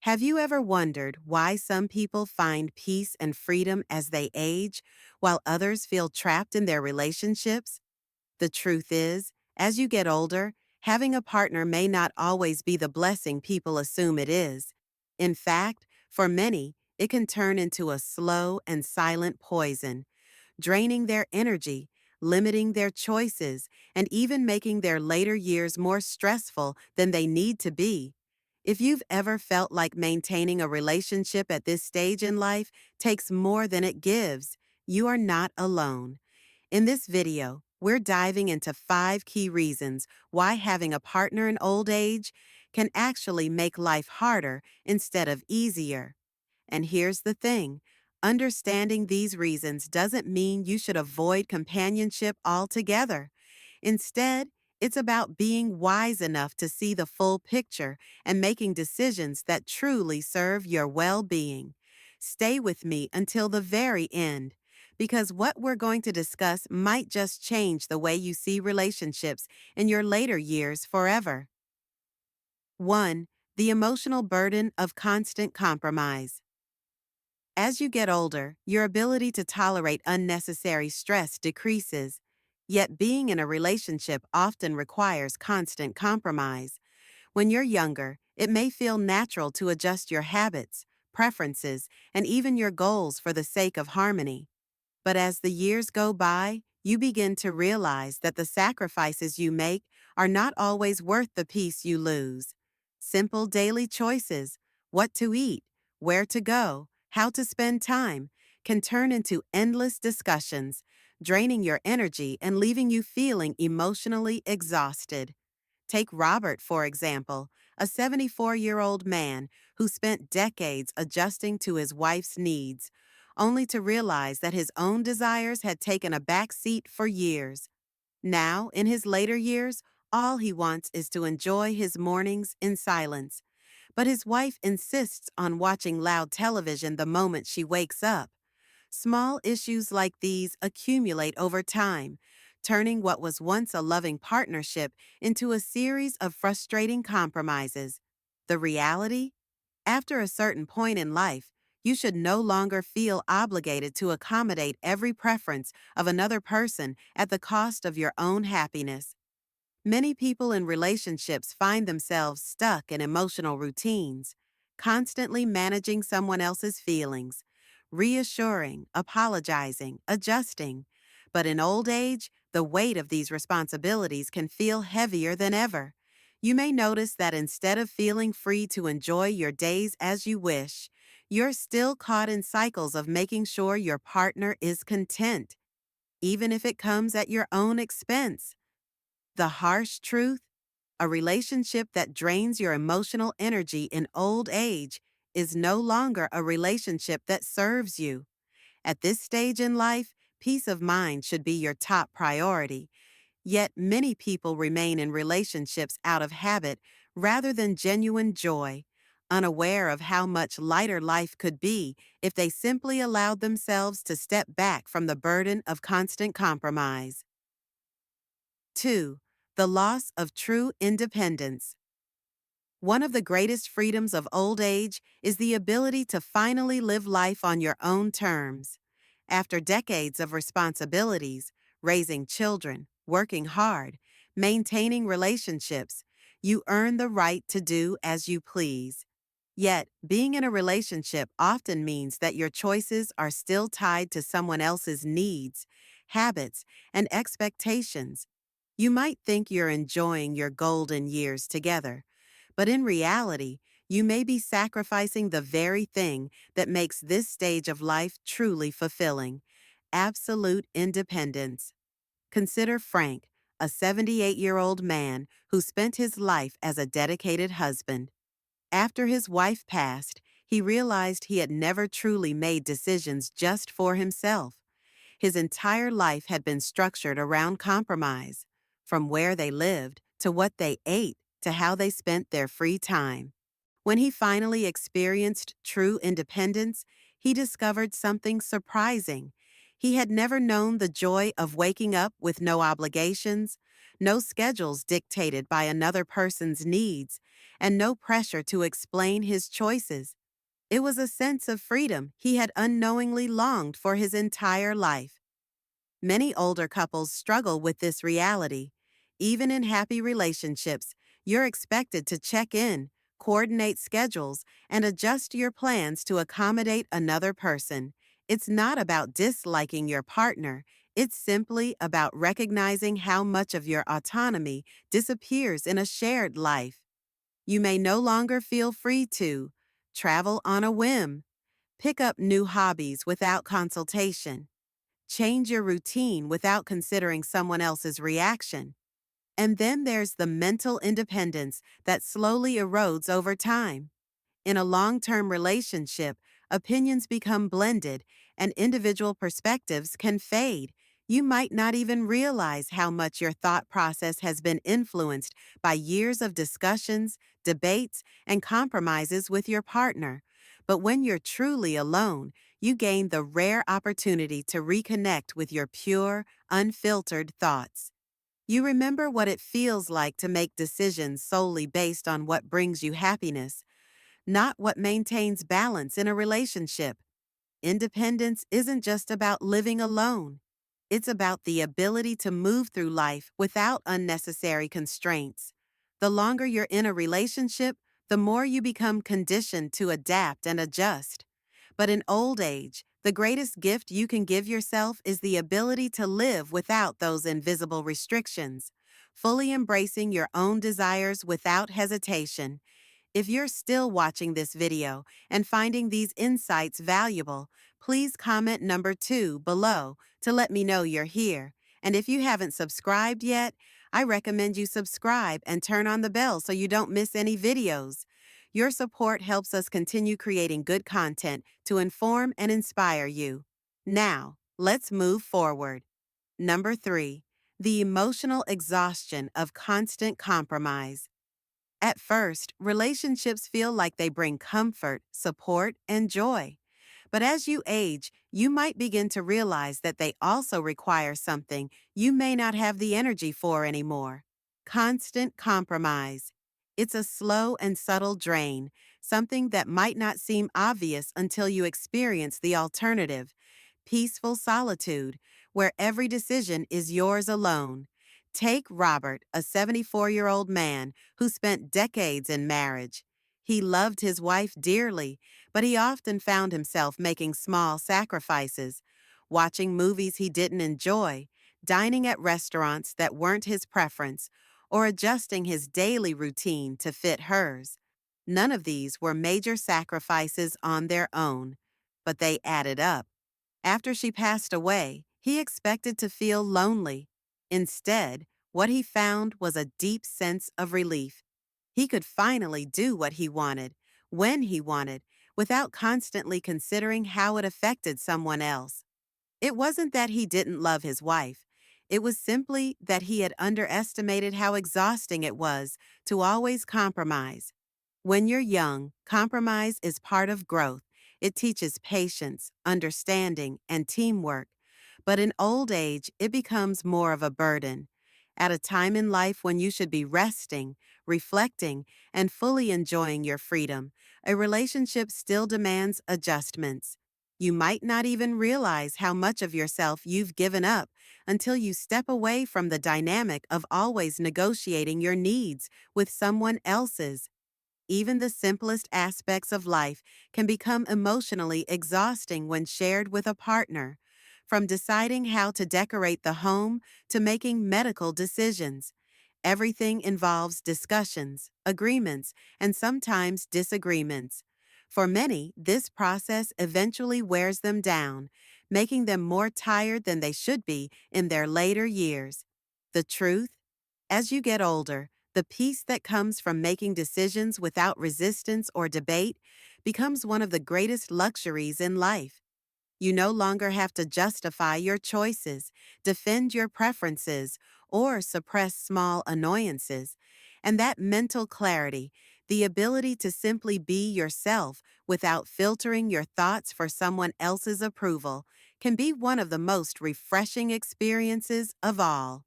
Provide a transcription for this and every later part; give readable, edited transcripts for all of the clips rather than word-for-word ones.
Have you ever wondered why some people find peace and freedom as they age, while others feel trapped in their relationships? The truth is, as you get older, having a partner may not always be the blessing people assume it is. In fact, for many, it can turn into a slow and silent poison, draining their energy, limiting their choices, and even making their later years more stressful than they need to be. If you've ever felt like maintaining a relationship at this stage in life takes more than it gives, you are not alone. In this video, we're diving into 5 key reasons why having a partner in old age can actually make life harder instead of easier. And here's the thing, understanding these reasons doesn't mean you should avoid companionship altogether. Instead, it's about being wise enough to see the full picture and making decisions that truly serve your well being. Stay with me until the very end, because what we're going to discuss might just change the way you see relationships in your later years forever. 1. The emotional burden of constant compromise. As you get older, your ability to tolerate unnecessary stress decreases. Yet being in a relationship often requires constant compromise. When you're younger, it may feel natural to adjust your habits, preferences, and even your goals for the sake of harmony. But as the years go by, you begin to realize that the sacrifices you make are not always worth the peace you lose. Simple daily choices, what to eat, where to go, how to spend time, can turn into endless discussions, draining your energy and leaving you feeling emotionally exhausted. Take Robert, for example, a 74-year-old man who spent decades adjusting to his wife's needs, only to realize that his own desires had taken a back seat for years. Now, in his later years, all he wants is to enjoy his mornings in silence. But his wife insists on watching loud television the moment she wakes up. Small issues like these accumulate over time, turning what was once a loving partnership into a series of frustrating compromises. The reality? After a certain point in life, you should no longer feel obligated to accommodate every preference of another person at the cost of your own happiness. Many people in relationships find themselves stuck in emotional routines, constantly managing someone else's feelings, reassuring, apologizing, adjusting. But in old age, the weight of these responsibilities can feel heavier than ever. You may notice that instead of feeling free to enjoy your days as you wish, you're still caught in cycles of making sure your partner is content, even if it comes at your own expense. The harsh truth? A relationship that drains your emotional energy in old age is no longer a relationship that serves you. At this stage in life, peace of mind should be your top priority. Yet many people remain in relationships out of habit rather than genuine joy, unaware of how much lighter life could be if they simply allowed themselves to step back from the burden of constant compromise. 2. The loss of true independence. One of the greatest freedoms of old age is the ability to finally live life on your own terms. After decades of responsibilities, raising children, working hard, maintaining relationships, you earn the right to do as you please. Yet, being in a relationship often means that your choices are still tied to someone else's needs, habits, and expectations. You might think you're enjoying your golden years together, but in reality, you may be sacrificing the very thing that makes this stage of life truly fulfilling: absolute independence. Consider Frank, a 78-year-old man who spent his life as a dedicated husband. After his wife passed, he realized he had never truly made decisions just for himself. His entire life had been structured around compromise, from where they lived, to what they ate, to how they spent their free time. When he finally experienced true independence, he discovered something surprising. He had never known the joy of waking up with no obligations, no schedules dictated by another person's needs, and no pressure to explain his choices. It was a sense of freedom he had unknowingly longed for his entire life. Many older couples struggle with this reality. Even in happy relationships, you're expected to check in, coordinate schedules, and adjust your plans to accommodate another person. It's not about disliking your partner, it's simply about recognizing how much of your autonomy disappears in a shared life. You may no longer feel free to travel on a whim, pick up new hobbies without consultation, change your routine without considering someone else's reaction. And then there's the mental independence that slowly erodes over time. In a long term relationship, opinions become blended and individual perspectives can fade. You might not even realize how much your thought process has been influenced by years of discussions, debates, and compromises with your partner. But when you're truly alone, you gain the rare opportunity to reconnect with your pure, unfiltered thoughts. You remember what it feels like to make decisions solely based on what brings you happiness, not what maintains balance in a relationship. Independence isn't just about living alone. It's about the ability to move through life without unnecessary constraints. The longer you're in a relationship, the more you become conditioned to adapt and adjust. But in old age, the greatest gift you can give yourself is the ability to live without those invisible restrictions, fully embracing your own desires without hesitation. If you're still watching this video and finding these insights valuable, please comment number 2 below to let me know you're here. And if you haven't subscribed yet, I recommend you subscribe and turn on the bell so you don't miss any videos. Your support helps us continue creating good content to inform and inspire you. Now, let's move forward. Number 3, the emotional exhaustion of constant compromise. At first, relationships feel like they bring comfort, support, and joy. But as you age, you might begin to realize that they also require something you may not have the energy for anymore: constant compromise. It's a slow and subtle drain, something that might not seem obvious until you experience the alternative: peaceful solitude, where every decision is yours alone. Take Robert, a 74-year-old man who spent decades in marriage. He loved his wife dearly, but he often found himself making small sacrifices, watching movies he didn't enjoy, dining at restaurants that weren't his preference, or adjusting his daily routine to fit hers. None of these were major sacrifices on their own, but they added up. After she passed away, he expected to feel lonely. Instead, what he found was a deep sense of relief. He could finally do what he wanted, when he wanted, without constantly considering how it affected someone else. It wasn't that he didn't love his wife. It was simply that he had underestimated how exhausting it was to always compromise. When you're young, compromise is part of growth. It teaches patience, understanding, and teamwork. But in old age, it becomes more of a burden. At a time in life when you should be resting, reflecting, and fully enjoying your freedom, a relationship still demands adjustments. You might not even realize how much of yourself you've given up until you step away from the dynamic of always negotiating your needs with someone else's. Even the simplest aspects of life can become emotionally exhausting when shared with a partner. From deciding how to decorate the home to making medical decisions, everything involves discussions, agreements, and sometimes disagreements. For many, this process eventually wears them down, making them more tired than they should be in their later years. The truth? As you get older, the peace that comes from making decisions without resistance or debate becomes one of the greatest luxuries in life. You no longer have to justify your choices, defend your preferences, or suppress small annoyances. And that mental clarity, the ability to simply be yourself without filtering your thoughts for someone else's approval, can be one of the most refreshing experiences of all.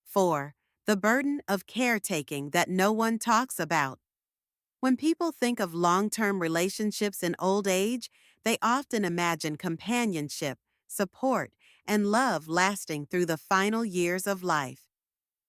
4. The burden of caretaking that no one talks about. When people think of long-term relationships in old age, they often imagine companionship, support, and love lasting through the final years of life.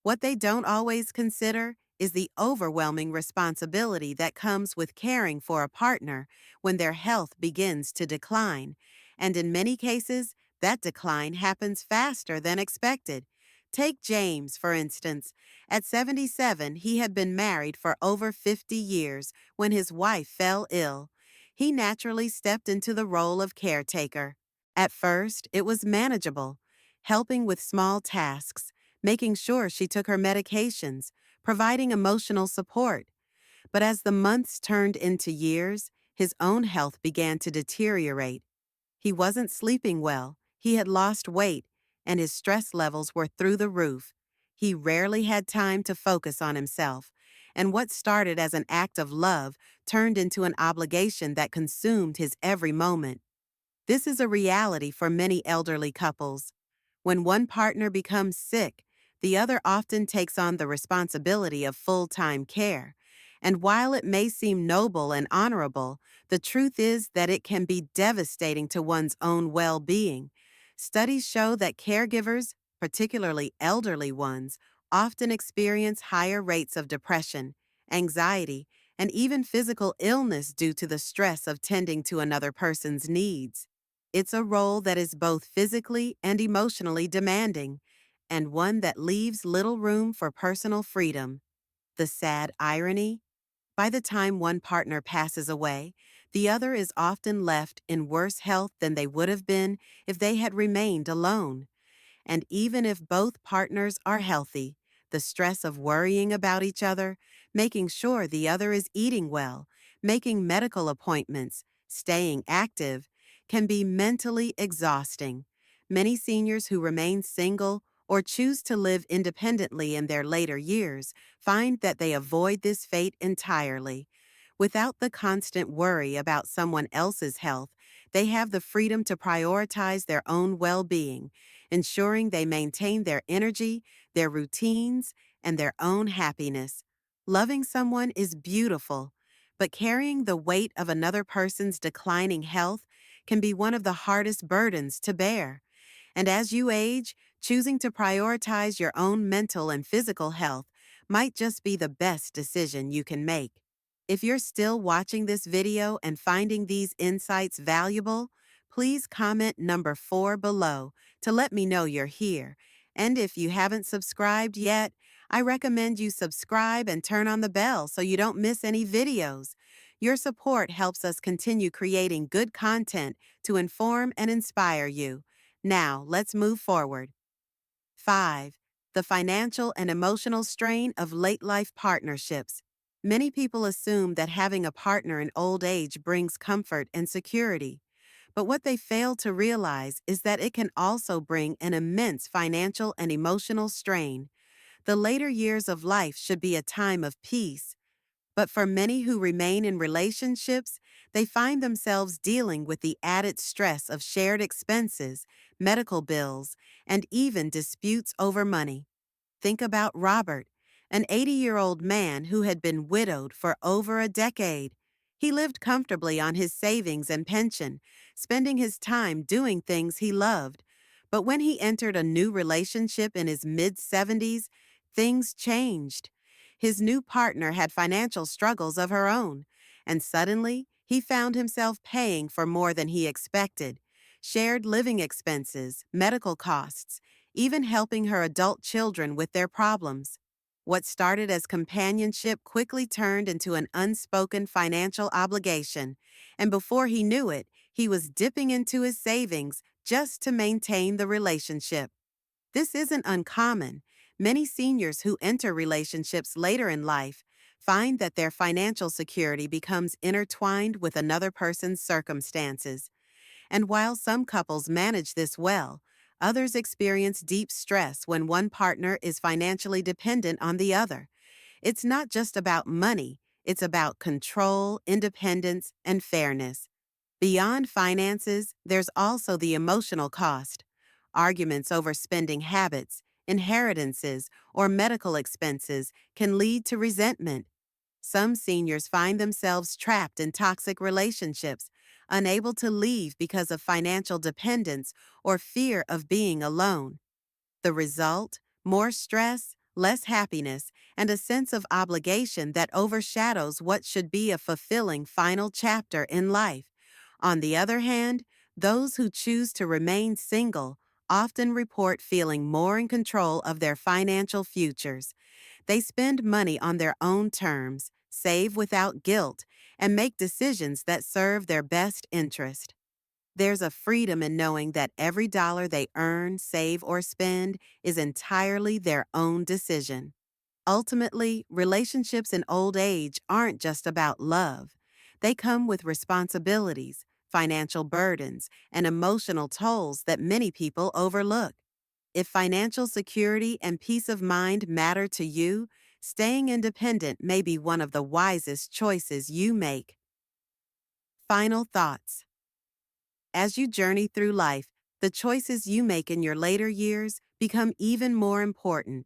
What they don't always consider is the overwhelming responsibility that comes with caring for a partner when their health begins to decline, and in many cases, that decline happens faster than expected. Take James, for instance. At 77, he had been married for over 50 years when his wife fell ill. He naturally stepped into the role of caretaker. At first, it was manageable, helping with small tasks, making sure she took her medications, providing emotional support. But as the months turned into years, his own health began to deteriorate. He wasn't sleeping well, he had lost weight, and his stress levels were through the roof. He rarely had time to focus on himself, and what started as an act of love turned into an obligation that consumed his every moment. This is a reality for many elderly couples. When one partner becomes sick, the other often takes on the responsibility of full-time care. And while it may seem noble and honorable, the truth is that it can be devastating to one's own well-being. Studies show that caregivers, particularly elderly ones, often experience higher rates of depression, anxiety, and even physical illness due to the stress of tending to another person's needs. It's a role that is both physically and emotionally demanding, and one that leaves little room for personal freedom. The sad irony? By the time one partner passes away, the other is often left in worse health than they would have been if they had remained alone. And even if both partners are healthy, the stress of worrying about each other, making sure the other is eating well, making medical appointments, staying active, can be mentally exhausting. Many seniors who remain single or choose to live independently in their later years find that they avoid this fate entirely. Without the constant worry about someone else's health, they have the freedom to prioritize their own well-being, ensuring they maintain their energy, their routines, and their own happiness. Loving someone is beautiful, but carrying the weight of another person's declining health can be one of the hardest burdens to bear. And as you age, choosing to prioritize your own mental and physical health might just be the best decision you can make. If you're still watching this video and finding these insights valuable, please comment number 4 below to let me know you're here. And if you haven't subscribed yet, I recommend you subscribe and turn on the bell so you don't miss any videos. Your support helps us continue creating good content to inform and inspire you. Now, let's move forward. 5. The financial and emotional strain of late-life partnerships. Many people assume that having a partner in old age brings comfort and security. But what they fail to realize is that it can also bring an immense financial and emotional strain. The later years of life should be a time of peace, but for many who remain in relationships, they find themselves dealing with the added stress of shared expenses, medical bills, and even disputes over money. Think about Robert, an 80-year-old man who had been widowed for over a decade. He lived comfortably on his savings and pension, spending his time doing things he loved. But when he entered a new relationship in his mid-70s, things changed. His new partner had financial struggles of her own, and suddenly he found himself paying for more than he expected. Shared living expenses, medical costs, even helping her adult children with their problems. What started as companionship quickly turned into an unspoken financial obligation, and before he knew it, he was dipping into his savings just to maintain the relationship. This isn't uncommon. Many seniors who enter relationships later in life find that their financial security becomes intertwined with another person's circumstances. And while some couples manage this well, others experience deep stress when one partner is financially dependent on the other. It's not just about money, it's about control, independence, and fairness. Beyond finances, there's also the emotional cost. Arguments over spending habits, inheritances, or medical expenses can lead to resentment. Some seniors find themselves trapped in toxic relationships, unable to leave because of financial dependence or fear of being alone. The result? More stress, less happiness, and a sense of obligation that overshadows what should be a fulfilling final chapter in life. On the other hand, those who choose to remain single often report feeling more in control of their financial futures. They spend money on their own terms, save without guilt, and make decisions that serve their best interest. There's a freedom in knowing that every dollar they earn, save, or spend is entirely their own decision. Ultimately, relationships in old age aren't just about love. They come with responsibilities, financial burdens, and emotional tolls that many people overlook. If financial security and peace of mind matter to you, staying independent may be one of the wisest choices you make. Final thoughts. As you journey through life, the choices you make in your later years become even more important.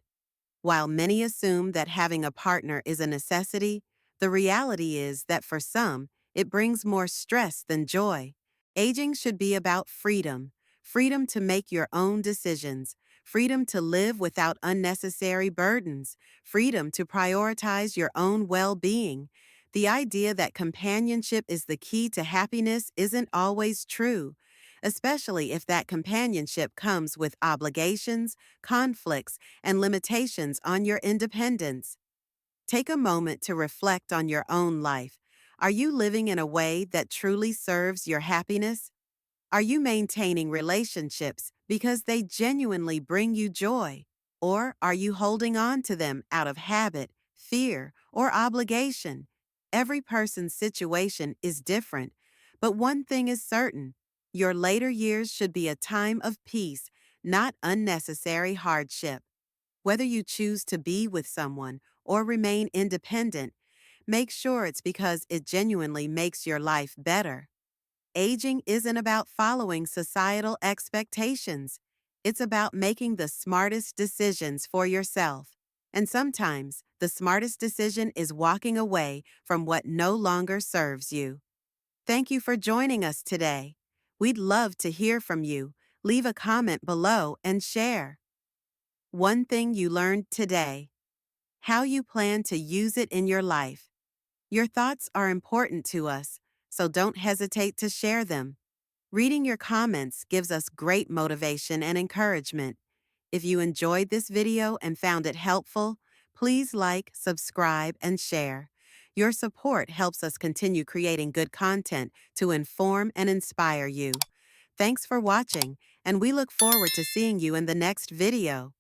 While many assume that having a partner is a necessity, the reality is that for some, it brings more stress than joy. Aging should be about freedom, freedom to make your own decisions, freedom to live without unnecessary burdens, freedom to prioritize your own well-being. The idea that companionship is the key to happiness isn't always true, especially if that companionship comes with obligations, conflicts, and limitations on your independence. Take a moment to reflect on your own life. Are you living in a way that truly serves your happiness? Are you maintaining relationships because they genuinely bring you joy? Or are you holding on to them out of habit, fear, or obligation? Every person's situation is different, but one thing is certain: your later years should be a time of peace, not unnecessary hardship. Whether you choose to be with someone or remain independent, make sure it's because it genuinely makes your life better. Aging isn't about following societal expectations. It's about making the smartest decisions for yourself. And sometimes, the smartest decision is walking away from what no longer serves you. Thank you for joining us today. We'd love to hear from you. Leave a comment below and share. One thing you learned today. How you plan to use it in your life. Your thoughts are important to us, so don't hesitate to share them. Reading your comments gives us great motivation and encouragement. If you enjoyed this video and found it helpful, please like, subscribe, and share. Your support helps us continue creating good content to inform and inspire you. Thanks for watching, and we look forward to seeing you in the next video.